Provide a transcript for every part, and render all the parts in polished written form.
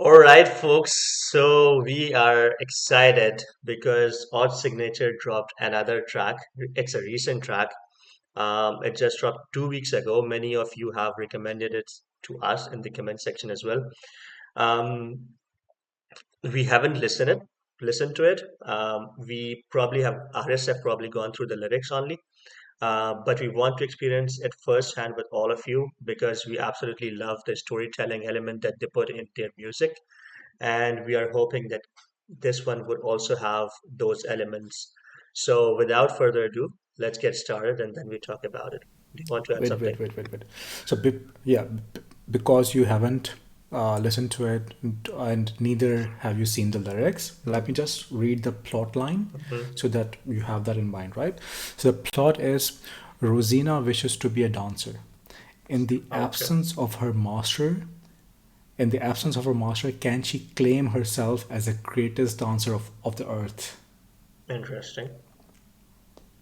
All right, folks. So we are excited because Odd Signature dropped another track. It's a recent track. It just dropped 2 weeks ago. Many of you have recommended it to us in the comment section as well. Um, we haven't listened to it. We probably have RS have probably gone through the lyrics only. But we want to experience it firsthand with all of you because we absolutely love the storytelling element that they put in their music. And we are hoping that this one would also have those elements. So without further ado, let's get started and then we talk about it. Do you want to add Wait, something? wait, wait, wait, wait. So, because you haven't listened to it and neither have you seen the lyrics, let me just read the plot line Hmm. so that you have that in mind, right? So, the plot is Rosina wishes to be a dancer. In the Okay, absence of her master, in the absence of her master, can she claim herself as the greatest dancer of the earth? interesting.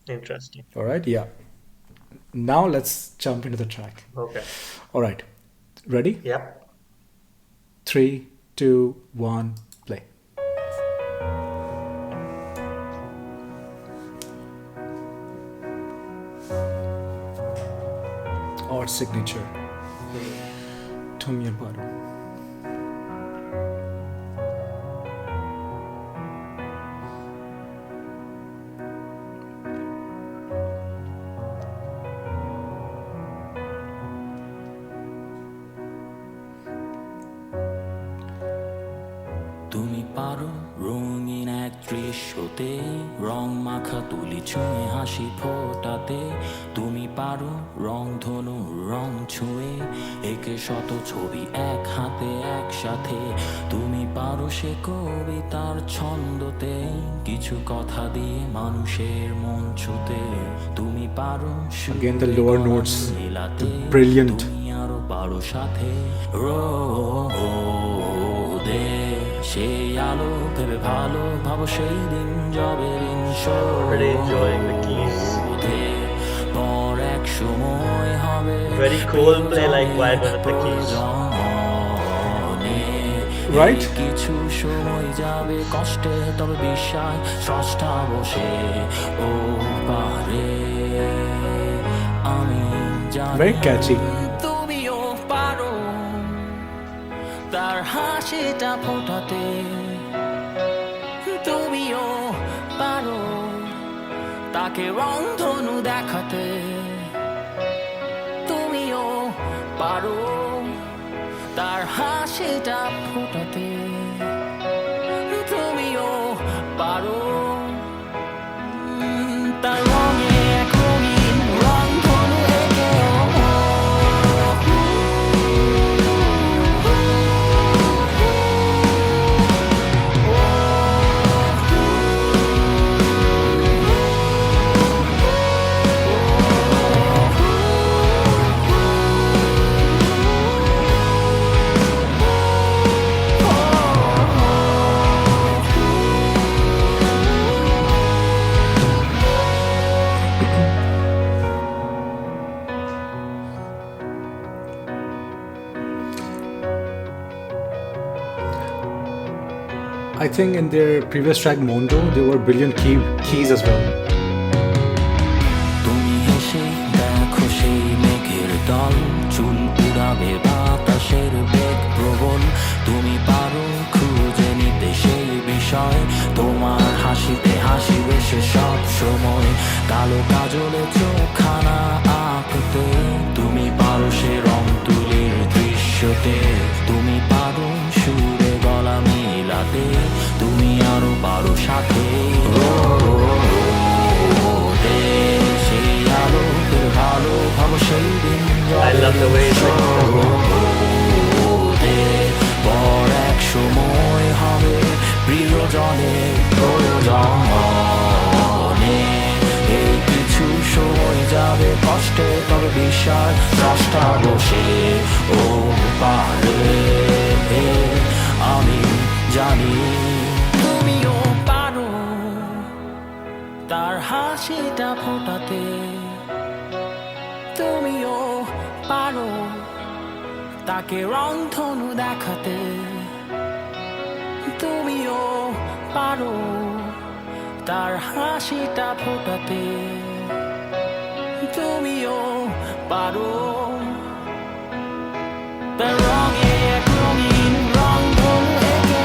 Interesting. All right, yeah. Now let's jump into the track. Okay. All right, ready? Yep. Three, two, one, play. Art signature. Mhm. Tumio Paro. তুমি পারো রঙিন এক দৃশ্যতে রং মাখা তুলি ছুঁয়ে হাসি ফোটাতে তুমি পারো রং ধনু রং ছুঁয়ে একে শত ছবি এক হাতে একসাথে তুমি পারো সে কবিতার ছন্দতে কিছু কথা দিয়ে মানুষের মন ছুতে তুমি পারো Again, the সুরে lower গলা notes, the মিলাতে brilliant. তুমি আরো পারো সাথে রোদে সেই আলো ভেবে ভালো ভাবো সেই দিন জবের Already enjoying the keys. শোধে পর এক সময় হবে Very cool play, like প্রিয়জনের vibing with the keys. প্রয়োজনে এই Right? কিছু সময় যাবে কষ্টে তবে বিশ্বাস স্রষ্টা বসে ও পারে আমি জানি Very catchy. তুমিও পারো তার হাসিটা ফোটাতে তুমিও পারো তাকে রংধনু দেখাতে তুমিও পারো তার হাসিটা ফোটাতে তুমিও পারো তার রঙে এক রঙিন রংধনু এঁকেও I think in their previous track, Mondo, there were brilliant keys as well. তুমি হেসে দেখো সেই মেঘের দল চুল উড়াবে বাতাসের বেগ প্রবল তুমি পারো খুঁজে নিতে সেই বিষয় তোমার হাসিতে হাসিবে সে সব সময় কালো কাজলে চোখানা আঁকতে তুমি পারো সে রং তুলির দৃশ্যতে তুমি পারো সুরে গলা মিলাতে তুমি আরো পারো সাথে সেই আলো ভালো ভাবো সেই দিন I love the way it mixes as well. পর এক সময় হবে প্রিয়জনের প্রয়োজনে এই কিছু সময় যাবে কষ্টে তবে বিশ্বাস স্রষ্টা বসে ও পারে আমি জানি তুমিও পারো তার হাসিটা ফোটাতে তুমিও পারো তাকে রংধনু দেখাতে পারো তার হাসিটা ফোটাতে তুমিও পারো তার রঙে এক রঙিন রংধনু এঁকে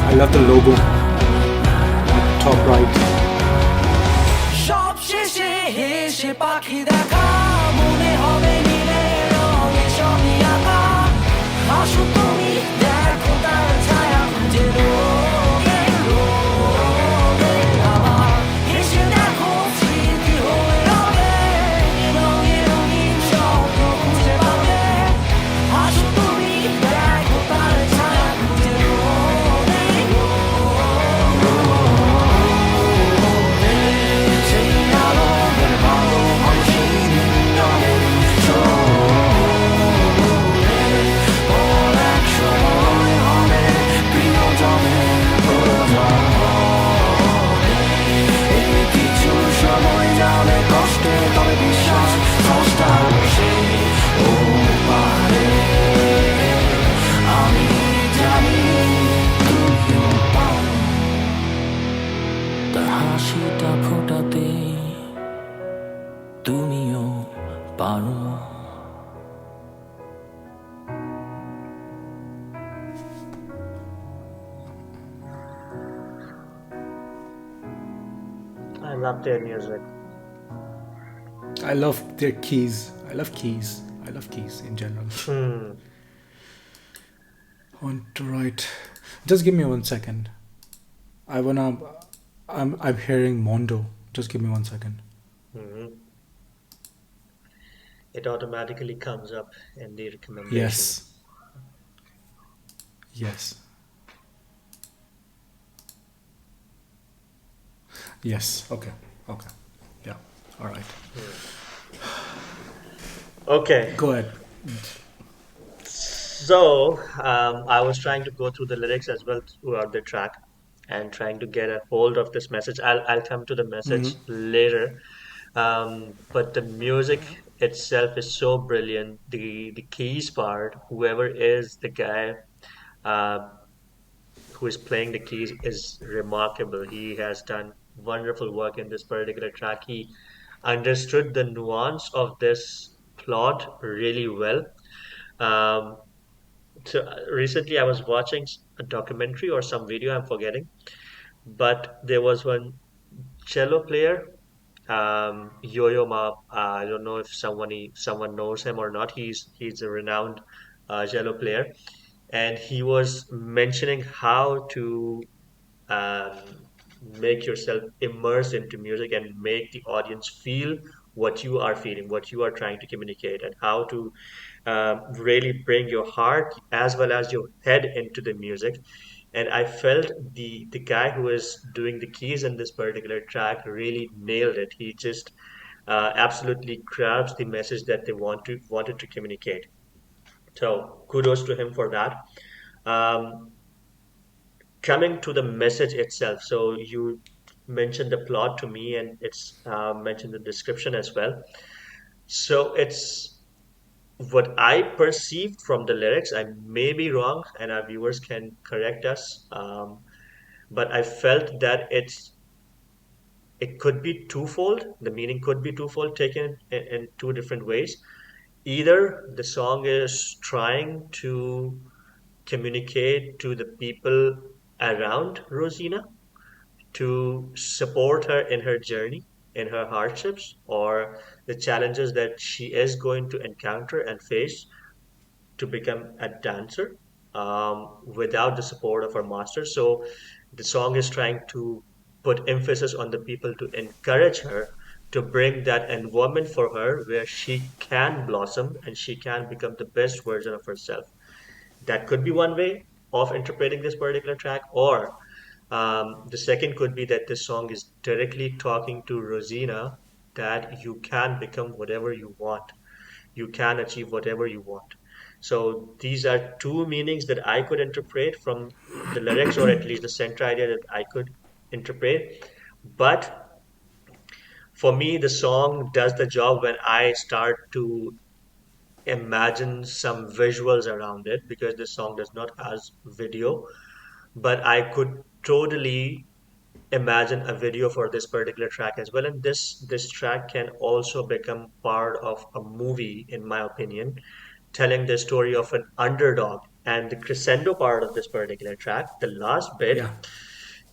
I love the logo at top right. সব শেষে হেসে পাখি দেখা মনে হবে নীলে রঙে ছবি আঁকা হাসো তুমি দেখো তার ছায়া খুঁজে রোদে রোদে আবার হেসে দেখো স্মৃতি হয়ে রবে রঙে রঙিন স্বপ্ন খুঁজে পাবে হাসো তুমি দেখো তার ছায়া খুঁজে রোদে সেই আলোকের ভালো মানুষই দিন রঙের পর এক সময় হবে প্রিয়জনের প্রয়োজন এই কিছু সময় যাবে কষ্টে তবে বিশ্বাস স্রষ্টার সেই ও পারে আমি জানি তুমিও পারো তার হাসিটা ফোটাতে তুমিও পারো I love their music. I love their keys. I love keys. I love keys in general. Hmm. On to right. Just give me 1 second. I wanna. I'm hearing Mondo. Just give me 1 second. Mhm. It automatically comes up in the recommendation. Yes. Yes. Yes. Okay. Okay. Yeah. All right. Okay, Go ahead. so I was trying to go through the lyrics as well throughout the track and trying to get a hold of this message. I'll come to the message later. But the music itself is so brilliant. The keys part, whoever is the guy uh, who is playing the keys is remarkable. He has done wonderful work in this particular track. He understood the nuance of this plot really well. Um, Recently, I was watching a documentary or some video, I'm forgetting, but there was one cello player, Yo-Yo Ma. I don't know if someone knows him or not. He's a renowned cello player, and he was mentioning how to um, make yourself immerse into music and make the audience feel what you are feeling, what you are trying to communicate, and how to really bring your heart as well as your head into the music. And I felt the guy who is doing the keys in this particular track really nailed it. He just absolutely grabs the message that they wanted to communicate. So kudos to him for that. Um, Coming to the message itself, so you mentioned the plot to me, and it's mentioned the description as well. So it's what I perceived from the lyrics. I may be wrong, and our viewers can correct us. But I felt that it could be twofold. The meaning could be twofold, taken in two different ways. Either the song is trying to communicate to the people around Rosina to support her in her journey, in her hardships, or the challenges that she is going to encounter and face to become a dancer without the support of her master. So the song is trying to put emphasis on the people to encourage her to bring that environment for her where she can blossom and she can become the best version of herself. That could be one way of interpreting this particular track, or the second could be that this song is directly talking to Rosina that you can become whatever you want, you can achieve whatever you want. So these are two meanings that I could interpret from the lyrics, or at least the central idea that I could interpret. But for me, the song does the job when I start to imagine some visuals around it, because this song does not has video, but I could totally imagine a video for this particular track as well. And this track can also become part of a movie, in my opinion, telling the story of an underdog. And the crescendo part of this particular track, the last bit, Yeah.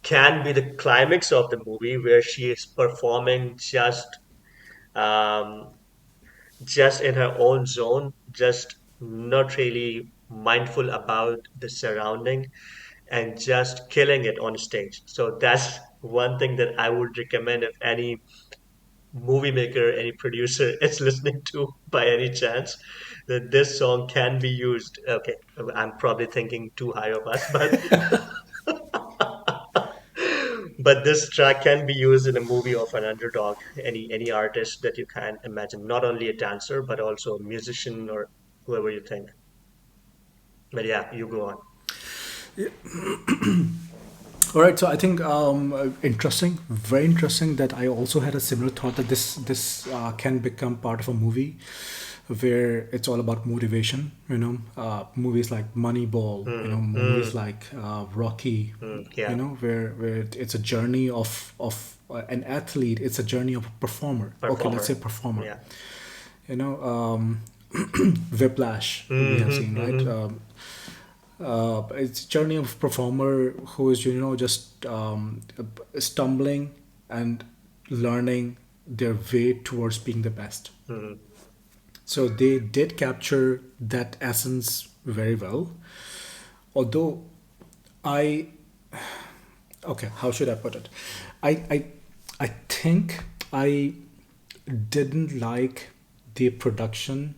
can be the climax of the movie where she is performing um, just in her own zone, just not really mindful about the surrounding and just killing it on stage. So that's one thing that I would recommend if any movie maker, any producer is listening to by any chance, that this song can be used. Okay, I'm probably thinking too high of us, but this track can be used in a movie of an underdog. Any artist that you can imagine, not only a dancer but also a musician or whoever you think. But yeah, you go on. All right, so I think interesting, very interesting that I also had a similar thought that this can become part of a movie where it's all about motivation. Movies like Moneyball, Mm, movies mm, like Rocky, yeah, where it's a journey of an athlete. It's a journey of a performer. Okay, let's say performer. performer. Yeah. You know, Whiplash we have Mm-hmm, seen, right? mm-hmm. It's a journey of a performer who is just stumbling and learning their way towards being the best. Mm-hmm. So they did capture that essence very well. Although I, okay, how should I put it? I think I didn't like the production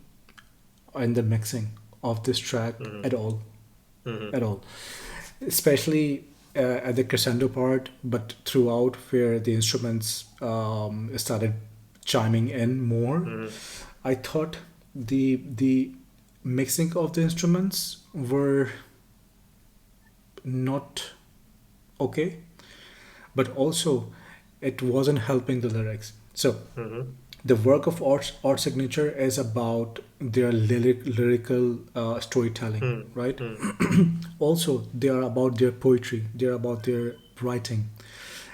and the mixing of this track Mm-hmm. at all, Mm-hmm. at all. Especially at the crescendo part, but throughout where the instruments started chiming in more, Mm-hmm. I thought the mixing of the instruments were not okay, but also it wasn't helping the lyrics. So Mm-hmm. the work of art signature is about their lyrical storytelling, right? Mm-hmm. Also they are about their poetry, they're about their writing.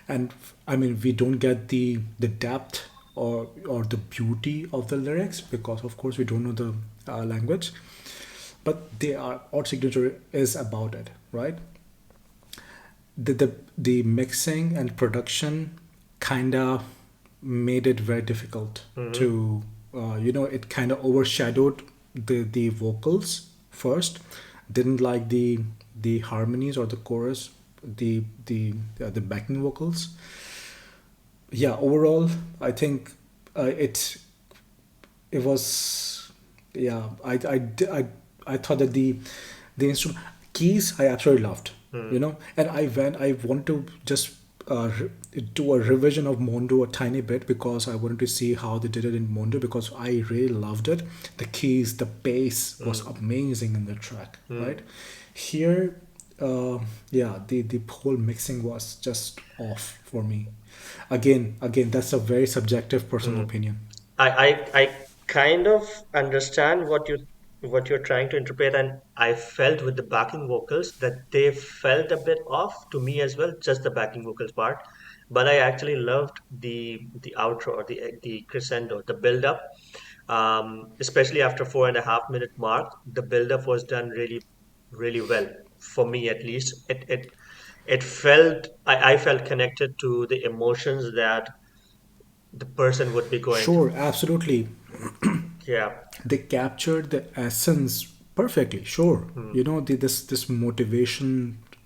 And I mean, we don't get the depth or the beauty of the lyrics because of course we don't know the language, but they are art signature is about it, right? The mixing and production kind of made it very difficult Mm-hmm. to it kind of overshadowed the vocals first. Didn't like the harmonies or the chorus, the backing vocals. Yeah, overall I think it was, yeah, I thought that the instrument keys I absolutely loved, and I want to just do a revision of Mondo a tiny bit because I wanted to see how they did it in Mondo because I really loved it. The keys, the bass was amazing in the track, Mm-hmm. right? Here, yeah, the whole mixing was just off for me. Again, that's a very subjective personal Mm-hmm. opinion. I kind of understand what you're trying to interpret, and I felt with the backing vocals that they felt a bit off to me as well, just the backing vocals part. But I actually loved the outro, or the crescendo, the build up. Especially after 4.5 minute mark, the build up was done really well for me, at least. It felt, I felt connected to the emotions that the person would be going through. Sure, absolutely. Yeah. They captured the essence perfectly. Sure, Hmm. this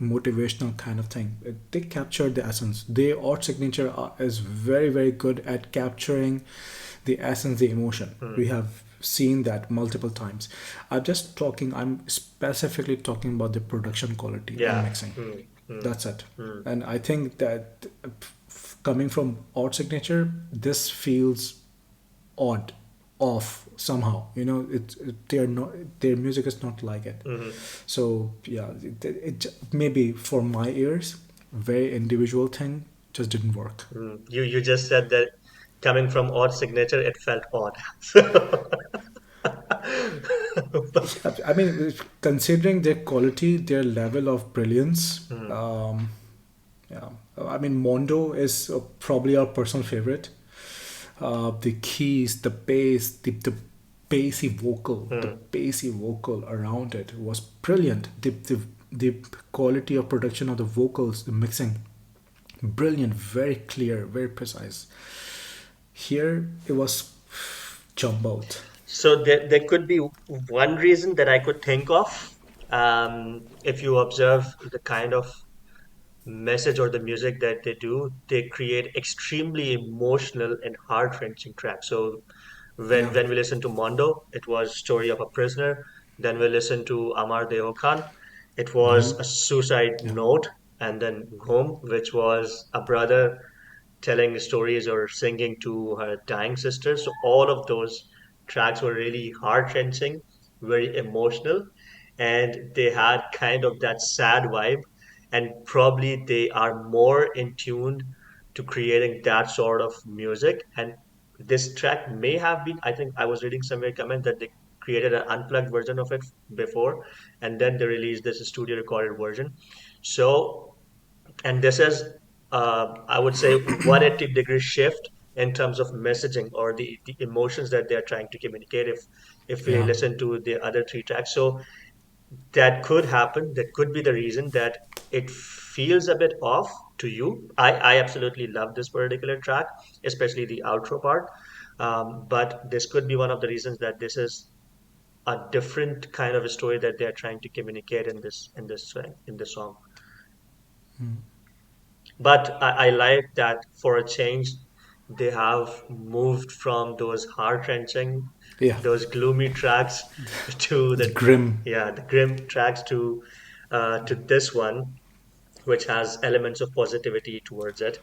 motivational kind of thing. They captured the essence. Their art signature is very very good at capturing the essence, the emotion. Hmm. We have seen that multiple times. I'm specifically talking about the production quality and Yeah. mixing. Hmm. Hmm. That's it. Hmm. And I think that coming from art signature, this feels odd, off somehow. They're not, their music is not like it. Hmm. So yeah, it maybe for my ears, very individual thing, just didn't work. Hmm. You just said that coming from odd signature, it felt odd. Yeah, I mean, considering their quality, their level of brilliance, Hmm. yeah. I mean, Mondo is probably our personal favorite. The keys, the bass, the Hmm. bassy vocal around it was brilliant. The quality of production of the vocals, the mixing, brilliant, very clear, very precise. Here it was jumbled. So there could be one reason that I could think of. If you observe the kind of message or the music that they do, they create extremely emotional and heart-wrenching tracks. So Yeah. when we listen to Mondo, it was Story of a Prisoner. Then we listen to Amar Deo Khan, it was Ghoom. a suicide Yeah. note. And then Ghum, which was a brother telling stories or singing to her dying sister. So all of those tracks were really heart-wrenching, very emotional, and they had kind of that sad vibe. And probably they are more in tune to creating that sort of music. And this track may have been, I think I was reading somewhere comment that they created an unplugged version of it before, and then they released this studio recorded version. So and this is, I would say, 180-degree shift in terms of messaging or the emotions that they are trying to communicate. If we Yeah. listen to the other three tracks, so that could happen. That could be the reason that it feels a bit off to you. I absolutely love this particular track, especially the outro part. But this could be one of the reasons that this is a different kind of a story that they are trying to communicate in this song. But I like that for a change, they have moved from those heart-wrenching, Yeah. those gloomy tracks to The grim. the grim tracks to this one, which has elements of positivity towards it.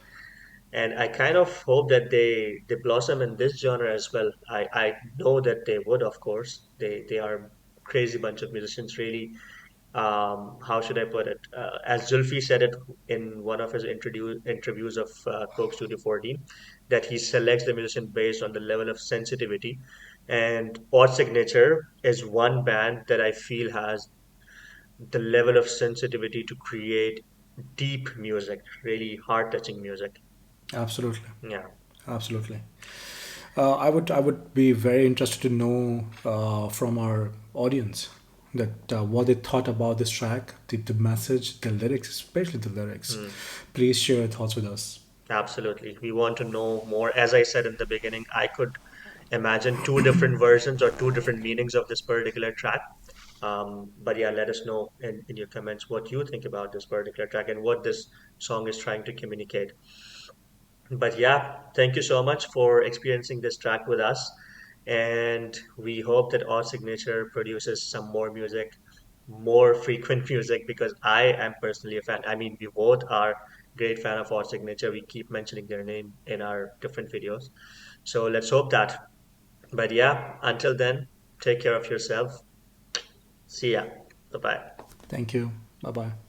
And I kind of hope that they blossom in this genre as well. I know that they would, of course. They are crazy bunch of musicians, really. How should I put it? As Zulfi said it in one of his interviews of Coke Studio 14, that he selects the musician based on the level of sensitivity. And Odd Signature is one band that I feel has the level of sensitivity to create deep music, really heart-touching music. Absolutely. Yeah. Absolutely. I would be very interested to know from our audience that what they thought about this track, the message, the lyrics, especially the lyrics. Hmm. Please share your thoughts with us. Absolutely. We want to know more. As I said in the beginning, I could imagine two different versions or two different meanings of this particular track. But yeah, let us know in your comments what you think about this particular track and what this song is trying to communicate. But yeah, thank you so much for experiencing this track with us. And we hope that our signature produces some more music, more frequent music, because I am personally a fan. I mean, we both are great fan of our signature. We keep mentioning their name in our different videos. So let's hope that. But yeah, until then, take care of yourself. See ya. Bye bye. Thank you. Bye bye.